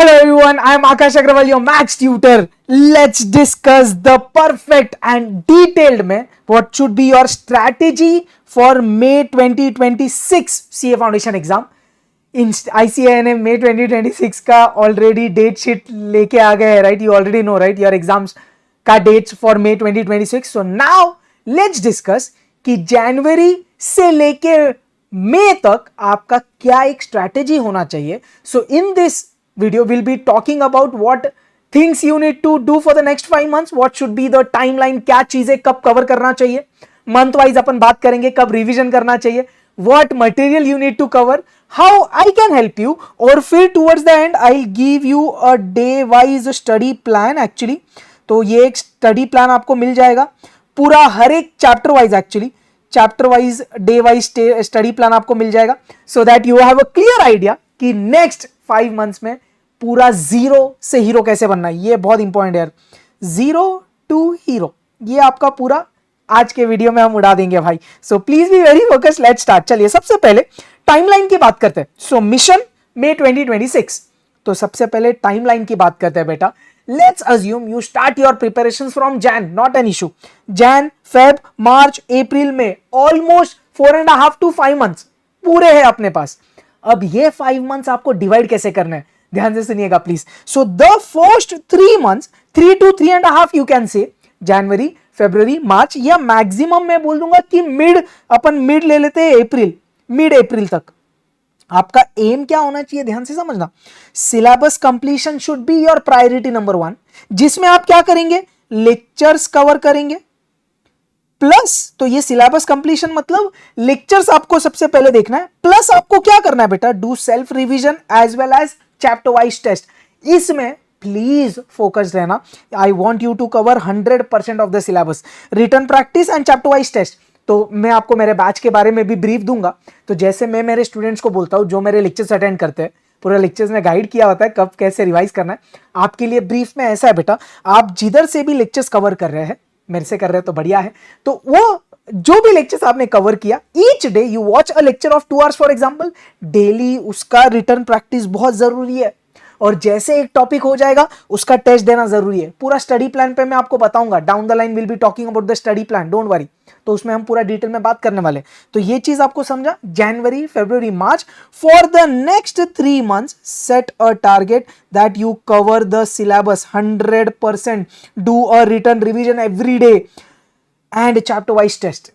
Hello everyone, I am Akash Agrawal, your maths tutor. Let's discuss the perfect and detailed में what should be your strategy for May 2026 CA Foundation exam. In ICAI ने May 2026 का already date sheet लेके आ गए हैं, right? You already know, right, your exams का dates for May 2026. So now let's discuss कि जनवरी से लेके मई तक आपका क्या एक स्ट्रैटेजी होना चाहिए. So in this video will be talking about what things you need to do for the next 5 months, what should be the timeline, क्या चीजें कब कवर करना चाहिए, मंथ वाइज अपन बात करेंगे, कब रिवीजन करना चाहिए, what material you need to cover, how I can help you, और फिर towards the end I'll give you a day wise study plan actually. तो ये एक स्टडी प्लान आपको मिल जाएगा पूरा, हर एक chapter wise, actually chapter wise day wise study plan आपको मिल जाएगा, so that you have a clear idea कि नेक्स्ट 5 मंथ्स में पूरा जीरो से हीरो कैसे बनना है. ये बहुत इंपॉर्टेंट है यार, जीरो टू हीरो, ये आपका पूरा आज के वीडियो में हम उड़ा देंगे भाई. So please be very focus. Let's start. चलिए सबसे पहले टाइमलाइन की बात करते हैं. So mission May 2026. तो सबसे पहले टाइमलाइन की बात करते हैं बेटा. Let's assume you start your preparation from Jan, not an issue. Jan, Feb, March, April में ऑलमोस्ट 4.5 to 5 मंथ्स पूरे हैं अपने पास. अब ये 5 मंथ्स आपको डिवाइड कैसे करना है, ध्यान से सुनिएगा please. So the first 3 months, 3 to 3.5 you can say, January, February, मार्च, या मैक्सिमम मैं बोल दूंगा कि अपन मिड ले लेते हैं अप्रैल, मिड अप्रैल तक. आपका एम क्या होना चाहिए, ध्यान से समझना. Syllabus completion should be your priority number 1, जिसमें आप क्या करेंगे, लेक्चर्स कवर करेंगे प्लस. तो ये सिलेबस कंप्लीशन मतलब लेक्चर्स आपको सबसे पहले देखना है, प्लस आपको क्या करना है बेटा, do self revision as well as chapter wise test. इसमें प्लीज फोकस रहना. I want you to cover 100% of the syllabus, written practice and chapter wise test. तो मैं आपको मेरे बैच के बारे में भी ब्रीफ दूंगा. तो जैसे मैं मेरे स्टूडेंट्स को बोलता हूं जो मेरे लेक्चर्स अटेंड करते हैं, पूरा लेक्चर्स में गाइड किया होता है कब कैसे रिवाइज करना है. आपके लिए ब्रीफ में ऐसा है बेटा, आप जिधर से भी लेक्चर्स कवर कर रहे हैं, मेरे से कर रहे हैं तो बढ़िया है, तो वो जो भी लेक्चर्स आपने कवर किया, each day you watch a lecture of 2 hours for example. Daily उसका रिटर्न प्रैक्टिस बहुत जरूरी है, और जैसे एक टॉपिक हो जाएगा उसका टेस्ट देना जरूरी है. पूरा स्टडी प्लान पे मैं आपको बताऊंगा, down the line will be talking about the study plan, don't worry. तो उसमें हम पूरा डिटेल में बात करने वाले. तो ये चीज आपको समझा. January, February, March, for the next 3 months set a target that you cover the syllabus 100%, do a return revision every day and chapter wise test.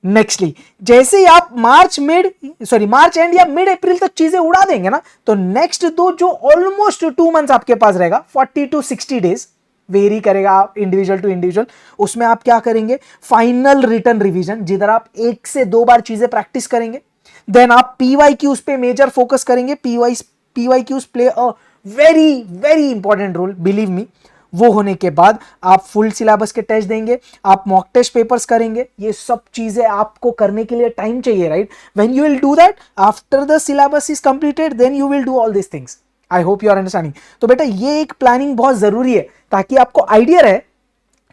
Nextly, जैसे ही आप मार्च एंड या मिड अप्रैल तक चीजें उड़ा देंगे ना, तो नेक्स्ट दो जो ऑलमोस्ट 2 मंथ्स आपके पास रहेगा, 40 to 60 डेज, वेरी करेगा इंडिविजुअल टू इंडिविजुअल. उसमें आप क्या करेंगे, फाइनल रिटर्न रिवीजन, जिधर आप 1 से 2 बार चीजें प्रैक्टिस करेंगे. देन आप PYQs पे मेजर फोकस करेंगे. PYQs play a very very important role, believe me. वो होने के बाद आप फुल सिलेबस के टेस्ट देंगे, आप मॉक टेस्ट पेपर्स करेंगे. ये सब चीजें आपको करने के लिए टाइम चाहिए, right? When you will do that after the syllabus is completed, then you will do all this things. I hope you are understanding. तो बेटा ये एक प्लानिंग बहुत जरूरी है, ताकि आपको आइडिया रहे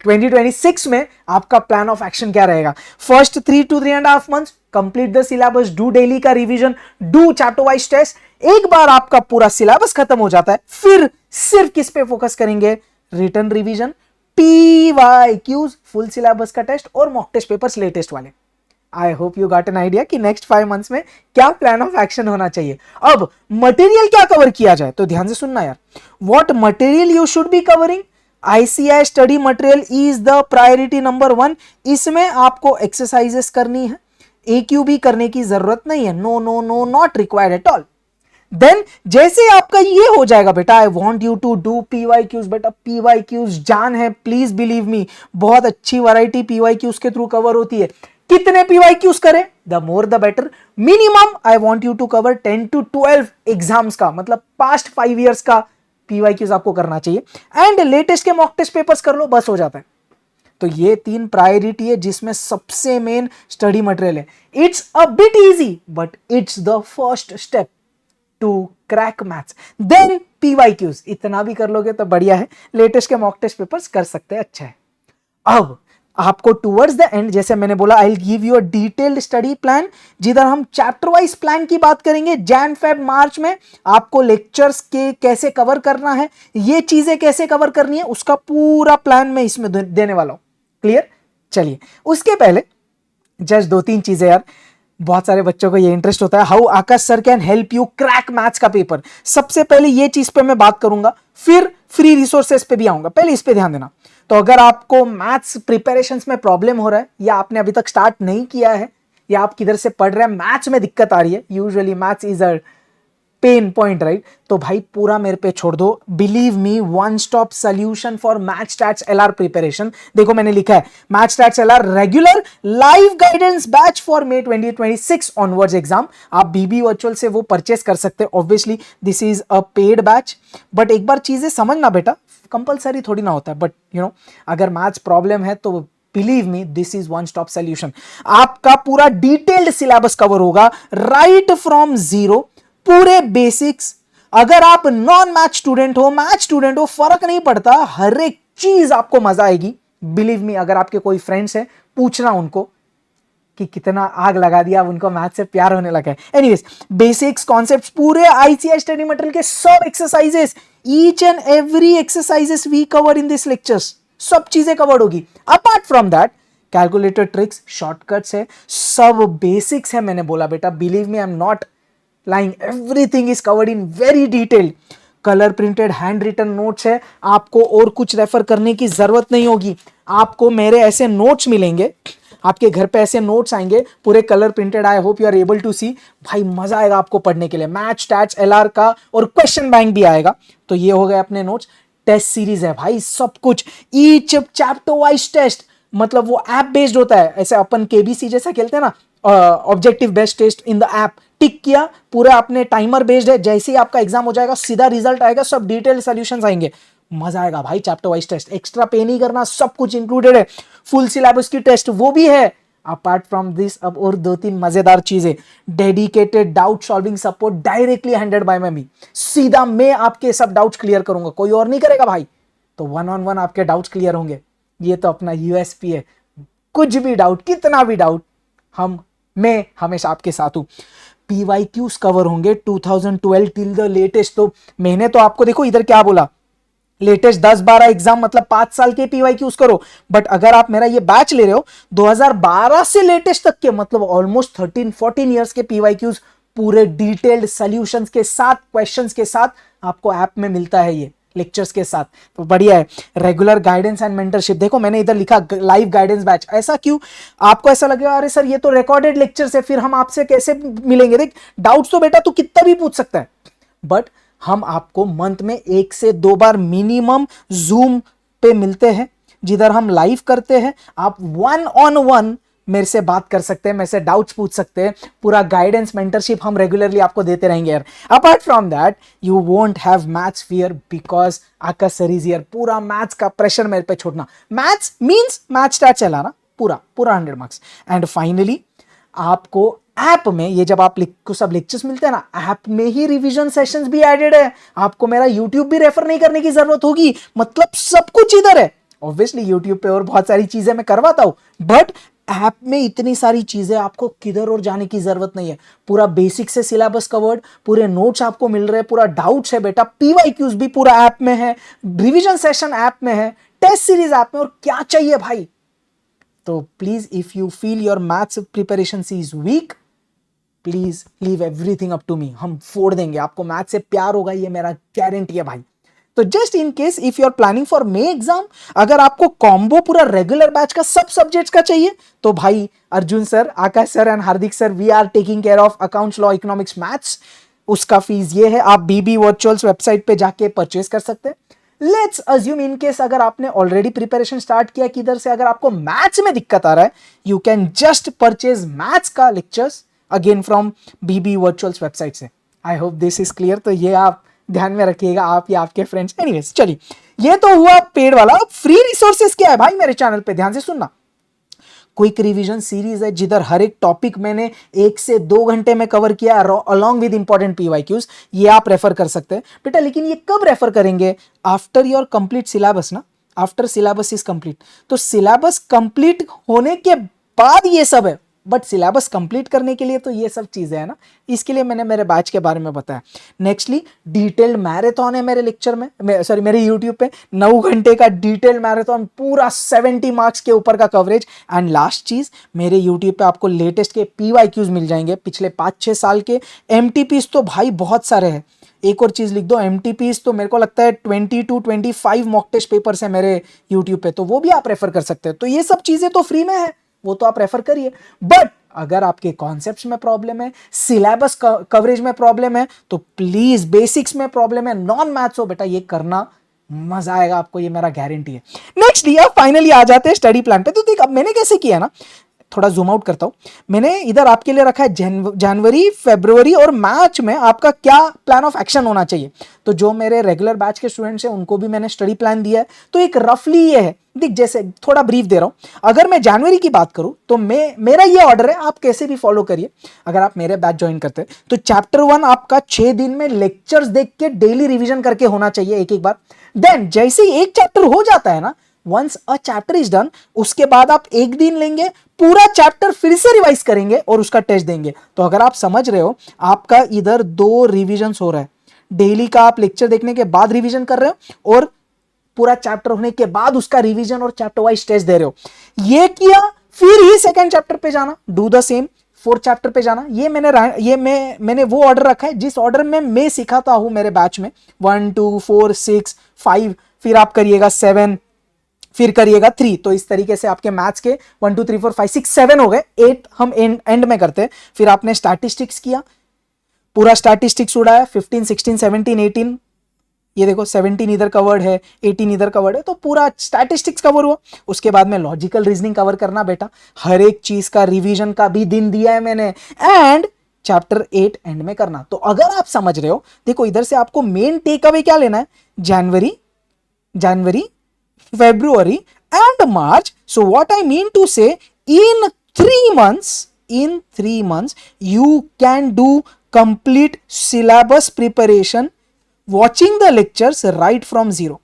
2026 में आपका प्लान ऑफ एक्शन क्या रहेगा. First 3 to 3.5 months complete the syllabus, do daily का revision, do chapter wise test. एक बार आपका पूरा सिलेबस खत्म हो जाता है, फिर सिर्फ किस पे फोकस करेंगे, return revision, PYQs, full syllabus का टेस्ट, और मॉक टेस्ट पेपर्स लेटेस्ट वाले. आई hope you got an idea कि नेक्स्ट 5 मंथ्स में क्या प्लान ऑफ एक्शन होना चाहिए. अब मटेरियल क्या कवर किया जाए, तो ध्यान से सुनना यार. What material you should be covering, ICAI study material is the priority number 1. इसमें आपको एक्सरसाइजेस करनी है, AQB करने की जरूरत नहीं है. No no no, not required at all. Then जैसे आपका ये हो जाएगा बेटा, I want you to do PYQs. बेटा PYQs जान है, प्लीज बिलीव मी, बहुत अच्छी वैरायटी PYQs के थ्रू कवर होती है. कितने PYQs करें, the more the better. Minimum I want you to cover 10 to 12 exams का, मतलब पास्ट 5 years का PYQs आपको करना चाहिए. एंड लेटेस्ट के मॉक टेस्ट पेपर्स कर लो, बस हो जाता है. तो ये 3 प्रायोरिटी है, जिसमें सबसे मेन स्टडी मटेरियल है. It's a bit easy, but it's the first step to crack maths. Then PYQs, इतना भी कर लोगे तो बढ़िया है. लेटेस्ट के मॉक टेस्ट पेपर्स कर सकते हैं, अच्छा है. अब आपको टूवर्ड्स द एंड, जैसे मैंने बोला, I will give you a detailed study plan, जिधर हम चैप्टर वाइज प्लान की बात करेंगे। जैन फेब मार्च में आपको लेक्चर्स के कैसे कवर करना है, ये चीजें कैसे कवर करनी है, उसका पूरा प्लान मैं इसमें देने वाला हूं। क्लियर? चलिए, उसके पहले जस्ट 2-3 चीजें यार, बहुत सारे बच्चों को ये इंटरेस्ट होता है, how Akash sir can help you crack maths का पेपर। सबसे पहले ये चीज पे मैं बात करूंगा, फिर फ्री रिसोर्सेस पे भी आऊंगा। पहले इस पे ध्यान देना। तो अगर आपको मैथ्स प्रिपरेशंस में प्रॉब्लम हो रहा है, या आपने अभी तक स्टार्ट नहीं किया है, या आप किधर से पढ़ रहे हैं, मैथ्स में दिक्कत आ रही है, usually maths is a pain point, right? तो भाई पूरा मेरे पे छोड़ दो। Believe me, one stop solution for maths stats LR preparation. देखो मैंने लिखा है maths stats LR regular live guidance batch for may 2026 onwards exam. आप बीबी वर्चुअल से वो परचेस कर सकते हैं। Obviously this is a paid batch, but एक बार चीजें समझना बेटा, कंपलसरी थोड़ी ना होता है, बट यू नो अगर मैथ्स प्रॉब्लम है तो believe me this is one stop solution. आपका पूरा डिटेल्ड सिलेबस कवर होगा, राइट फ्रॉम जीरो, पूरे बेसिक्स। अगर आप नॉन मैथ स्टूडेंट हो, मैथ स्टूडेंट हो, फर्क नहीं पड़ता, हर एक चीज आपको मजा आएगी। बिलीव मी, अगर आपके कोई फ्रेंड्स हैं, पूछना उनको कि कितना आग लगा दिया, अब उनको मैथ से प्यार होने लगा है। एनीवेज, बेसिक्स, कॉन्सेप्ट्स, पूरे आईसीआई स्टडी मटेरियल के सब exercises, each and every exercises we cover in this lectures, सब चीजें कवर्ड होगी। Apart from that calculator tricks, shortcuts है, सब बेसिक्स है। मैंने बोला बेटा, believe me, I am not lying, everything is covered in very detail। Colour printed handwritten notes है, आपको और कुछ रेफर करने की जरूरत नहीं होगी। आपको मेरे ऐसे नोट्स मिलेंगे, आपके घर पे ऐसे नोट्स आएंगे, पूरे colour printed. I hope you are able to see. भाई मजा आएगा आपको पढ़ने के लिए। मैथ्स स्टैट्स एलआर का और क्वेश्चन बैंक भी आएगा। तो ये हो गए अपने नोट्स। टेस्ट सीरीज है भाई, सब कुछ, ईच चैप्टर वाइज टेस्ट, मतलब वो ऐप बेस्ड होता है। ऐसे अपन केबीसी जैसा खेलते हैं ना, objective based test in the app, tick किया, पूरा अपने टाइमर बेस्ड है। जैसे ही आपका एग्जाम हो जाएगा, सीधा रिजल्ट आएगा, सब डिटेल सॉल्यूशंस आएंगे। मजा आएगा भाई। चैप्टर वाइज टेस्ट, एक्स्ट्रा पे नहीं करना, सब कुछ इंक्लूडेड है। फुल सिलेबस की टेस्ट वो भी है। अपार्ट फ्रॉम दिस, अब और 2-3 मजेदार चीजें, dedicated doubt solving support directly handed by me. सीधा मैं आपके सब डाउट्स क्लियर करूंगा, कोई और नहीं करेगा भाई। तो 1-on-1 आपके डाउट्स क्लियर होंगे। ये तो अपना यूएसपी है। कुछ भी डाउट, कितना भी डाउट, मैं हमेशा आपके साथ हूं। पीवाईक्यूज कवर होंगे 2012 टिल द लेटेस्ट। तो मैंने तो आपको देखो इधर क्या बोला, लेटेस्ट 10-12 एग्जाम, मतलब 5 साल के पीवाईक्यूज करो। बट अगर आप मेरा ये बैच ले रहे हो 2012 से लेटेस्ट तक के, मतलब ऑलमोस्ट 13-14 ईयर्स के पीवाईक्यूज, पूरे डिटेल्ड सॉल्यूशंस के साथ, क्वेश्चंस के साथ आपको ऐप में मिलता है, ये लेक्चर्स के साथ। तो बढ़िया है। रेगुलर गाइडेंस एंड मेंटरशिप, देखो मैंने इधर लिखा लाइव गाइडेंस बैच। ऐसा क्यों? आपको ऐसा लगेगा अरे सर ये तो रिकॉर्डेड लेक्चर्स है, फिर हम आपसे कैसे मिलेंगे? देख, डाउट्स तो बेटा तू कितना भी पूछ सकता है, बट हम आपको मंथ में 1 से 2 बार मिनिमम जूम पे मिलते हैं, जिधर हम लाइव करते हैं। आप 1-on-1 मेरे से बात कर सकते हैं, मेरे से डाउट्स पूछ सकते हैं। पूरा गाइडेंस मेंटरशिप हम रेगुलरली आपको देते रहेंगे यार। Apart from that you won't have maths fear, because Akash sir is here. पूरा मैथ्स का प्रेशर मेरे पे छोड़ना। मैथ्स मींस मैथ्स स्टार्ट चलाना, पूरा 100 मार्क्स। एंड फाइनली आपको ऐप में, ये जब आप को सब लेक्चर्स मिलते हैं ना, ऐप में ही रिवीजन सेशंस भी एडेड है। आपको मेरा यूट्यूब भी रेफर नहीं करने की जरूरत होगी, मतलब सब कुछ इधर है। ऑब्वियसली यूट्यूब पे और बहुत सारी चीजें मैं करवाता हूं, बट ऐप में इतनी सारी चीजें, आपको किधर और जाने की जरूरत नहीं है। पूरा बेसिक से सिलेबस कवर्ड, पूरे नोट्स आपको मिल रहे हैं, पूरा डाउट्स है बेटा, पीवाईक्यूज भी पूरा ऐप में है, रिवीजन सेशन ऐप में है, टेस्ट सीरीज ऐप में, और क्या चाहिए भाई। तो please, if you feel your maths preparation is weak, please leave everything up to me. हम फोड़ देंगे। आपको मैथ से प्यार होगा, ये मेरा गारंटी है भाई। तो just in case if you are planning for May exam, अगर आपको कॉम्बो पूरा रेगुलर बैच का सब सब्जेक्ट्स का चाहिए, तो भाई Arjun sir, Akash sir and Hardik sir, we are taking care of accounts, law, economics, maths. उसका फीस ये है, आप बीबी वर्चुअल्स वेबसाइट पे जाके परचेस कर सकते हैं। लेट्स अज्यूम इन केस अगर आपने ऑलरेडी प्रिपरेशन स्टार्ट किया किधर से, अगर आपको मैथ्स में दिक्कत आ रहा है, you can just purchase maths का lectures again from BB Virtuals website से। I hope this is clear. तो ये आप ध्यान में रखिएगा, आप या आपके फ्रेंड्स। एनीवेज चलिए, ये तो हुआ पेड वाला। फ्री रिसोर्सेज क्या है भाई मेरे चैनल पे, ध्यान से सुनना। क्विक रिवीजन सीरीज है, जिधर हर एक टॉपिक मैंने 1 से 2 घंटे में कवर किया, अलॉन्ग विद इंपॉर्टेंट पीवाईक्यूज। ये आप रेफर कर सकते हैं बेटा, लेकिन ये कब रेफर करेंगे? आफ्टर योर कंप्लीट सिलेबस ना। After syllabus is complete. तो सिलेबस कंप्लीट होने के बाद ये सब है, बट सिलेबस कंप्लीट करने के लिए तो ये सब चीजें है ना, इसके लिए मैंने मेरे बैच के बारे में बताया। नेक्स्टली डिटेल्ड मैराथन है मेरे लेक्चर में, सॉरी मेरे यूट्यूब पे 9 घंटे का डिटेल्ड मैराथन, पूरा 70 मार्क्स के ऊपर का कवरेज। एंड लास्ट चीज, मेरे यूट्यूब पे आपको लेटेस्ट के PYQs मिल जाएंगे, पिछले 5-6 साल के। MTPs तो भाई बहुत सारे हैं, एक और चीज लिख दो, MTPs तो मेरे को लगता है 20 to 25 मॉक टेस्ट पेपर्स है मेरे यूट्यूब पे, तो वो भी आप रेफर कर सकते हैं। तो ये सब चीजें तो फ्री में है, वो तो आप रेफर करिए। बट अगर आपके कॉन्सेप्ट्स में प्रॉब्लम है, सिलेबस कवरेज में प्रॉब्लम है, तो प्लीज बेसिक्स में प्रॉब्लम है, नॉन मैथ्स हो बेटा, ये करना मजा आएगा आपको, ये मेरा गारंटी है। नेक्स्ट अब फाइनली आ जाते हैं स्टडी प्लान पे। तो देख अब मैंने कैसे किया ना, थोड़ा जूम आउट करता हूं। मैंने इधर आपके लिए रखा है जनवरी, फरवरी और मार्च में आपका क्या प्लान ऑफ एक्शन होना चाहिए। तो जो मेरे रेगुलर बैच के स्टूडेंट्स हैं उनको भी मैंने स्टडी प्लान दिया है। तो एक रफली ये है, देख जैसे थोड़ा ब्रीफ दे रहा हूं। अगर मैं जनवरी की बात करूं तो मेरा ये ऑर्डर है, आप कैसे भी फॉलो करिए। अगर आप मेरे बैच ज्वाइन करते हैं तो चैप्टर 1 आपका 6 दिन में लेक्चर्स देख के डेली रिवीजन करके होना चाहिए एक एक बार। देन जैसे ही एक चैप्टर हो जाता है ना, once a chapter is done, उसके बाद आप एक दिन लेंगे, पूरा चैप्टर फिर से रिवाइज करेंगे और उसका टेस्ट देंगे। तो अगर आप समझ रहे हो, आपका इधर 2 रिवीजन्स हो रहा है, डेली का आप लेक्चर देखने के बाद रिवीजन कर रहे हो और पूरा चैप्टर होने के बाद उसका रिवीजन और चैप्टर वाइज टेस्ट दे रहे हो। ये किया, फिर ही सेकंड चैप्टर पे जाना, do the same. 4th chapter पे जाना, मैंने वो ऑर्डर रखा है जिस ऑर्डर में मैं सिखाता हूं मेरे बैच में, 1 2 4 6 5, फिर आप करिएगा 7, फिर करिएगा 3। तो इस तरीके से आपके मैथ्स के 1 2 3 4 5 6 7 हो गए, 8 हम एंड में करते हैं। फिर आपने स्टैटिस्टिक्स किया, पूरा स्टैटिस्टिक्स उड़ाया, 15 16 17 18, ये देखो 17 इधर कवर्ड है, 18 इधर कवर्ड है, तो पूरा स्टैटिस्टिक्स कवर हुआ। उसके बाद में लॉजिकल रीजनिंग कवर करना बेटा, हर एक चीज का रिवीजन का भी दिन दिया है मैंने। एंड चैप्टर 8 एंड में करना। तो अगर आप समझ रहे हो, देखो इधर से आपको मेन टेक अवे क्या लेना है, जनवरी, February and March. So what I mean to say, in 3 months, you can do complete syllabus preparation, watching the lectures right from zero.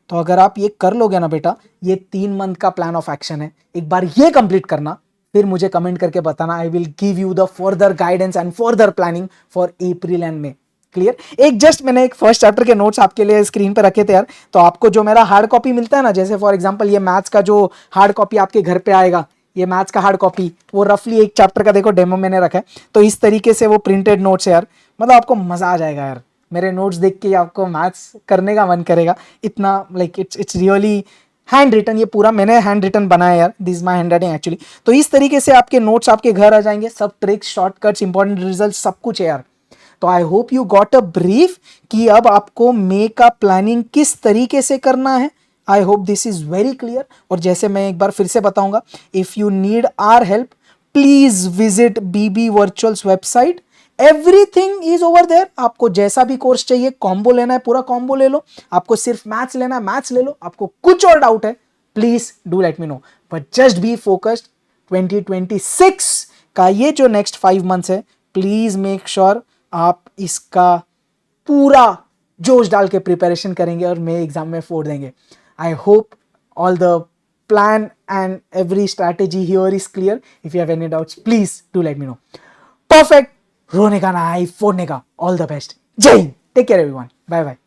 तो अगर आप ये कर लोगे ना बेटा, ये 3 मंथ का प्लान ऑफ एक्शन है, एक बार ये कंप्लीट करना, फिर मुझे कमेंट करके बताना। I will give you the further guidance and further planning for April and may. Clear? एक जस्ट मैंने एक फर्स्ट चैप्टर के नोट्स आपके लिए स्क्रीन पे रखे थे यार। तो आपको जो मेरा हार्ड कॉपी मिलता है ना, जैसे फॉर एग्जांपल ये मैथ्स का जो हार्ड कॉपी आपके घर पे आएगा, ये मैथ्स का हार्ड कॉपी, वो रफली एक चैप्टर का देखो डेमो मैंने रखा है। तो इस तरीके से वो प्रिंटेड नोट्स है यार, मतलब आपको मजा आ जाएगा यार, मेरे नोट्स देख के आपको मैथ्स करने का मन करेगा इतना। Like it's really hand written, ये पूरा मैंने हैंड रिटन बनाया यार, this is my hand writing actually. तो इस तरीके से आपके नोट्स आपके घर आ जाएंगे, सब ट्रिक्स, शॉर्टकट्स, इंपॉर्टेंट रिजल्ट, सब कुछ है यार। तो आई hope you got a brief कि अब आपको मे का प्लानिंग किस तरीके से करना है। I hope this is very clear. और जैसे मैं एक बार फिर से बताऊंगा, if you need our help please visit BB virtuals website, everything is over there. आपको जैसा भी कोर्स चाहिए, कॉम्बो लेना है पूरा कॉम्बो ले लो, आपको सिर्फ मैथ्स लेना है मैथ्स ले लो, आपको कुछ और डाउट है please do let me know, but just be focused. 2026 का ये जो नेक्स्ट 5 मंथ्स है, प्लीज मेक श्योर आप इसका पूरा जोश डाल के प्रिपरेशन करेंगे और मे एग्जाम में फोड़ देंगे। I hope all the plan and every strategy here is clear. If you have any doubts please do let me know. Perfect, रोने का ना, आई फोड़ने का। ऑल द बेस्ट, जय हिंद, take care everyone, bye bye.